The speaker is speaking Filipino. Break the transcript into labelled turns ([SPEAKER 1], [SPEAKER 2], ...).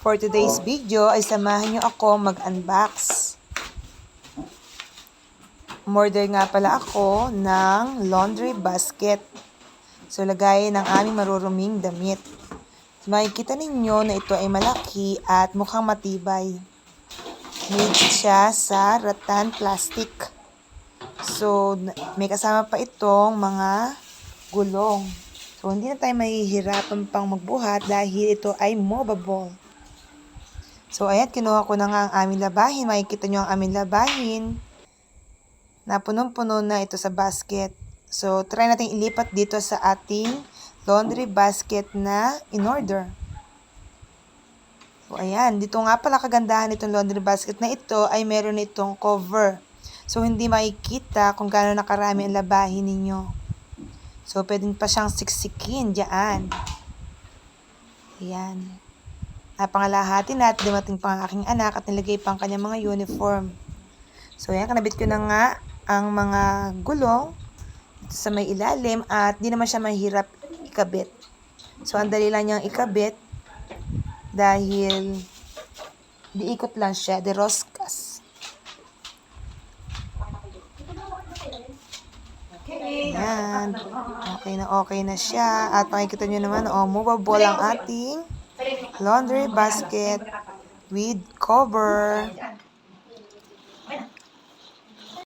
[SPEAKER 1] For today's video ay samahan nyo ako mag-unbox. Umorder nga pala ako ng laundry basket. So, lagayin ng aming maruruming damit. Makikita ninyo na ito ay malaki at mukhang matibay. Made siya sa rattan plastic. So, may kasama pa itong mga gulong. So, hindi na tayo mahihirapan pang magbuhat dahil ito ay movable. So, ayan, kinuha ko na nga ang aming labahin. Makikita nyo ang aming labahin. Napunong-puno na ito sa basket. So, try natin ilipat dito sa ating laundry basket na in-order. So, ayan. Dito nga pala kagandahan itong laundry basket na ito ay meron itong cover. So, hindi makikita kung gaano nakarami ang labahin ninyo. So, pwedeng pa siyang siksikin dyan. Ayan. Napangalahati na at dumating pa ang aking anak at nilagay pa ang kanyang mga uniform. So, ayan, kanabit ko na nga ang mga gulong sa may ilalim at di naman siya mahirap ikabit. So, ang dali lang niyang ikabit dahil diikot lang siya, de roscas. Ayan. Okay na siya. At makikita nyo naman, movable ang ating laundry basket with cover.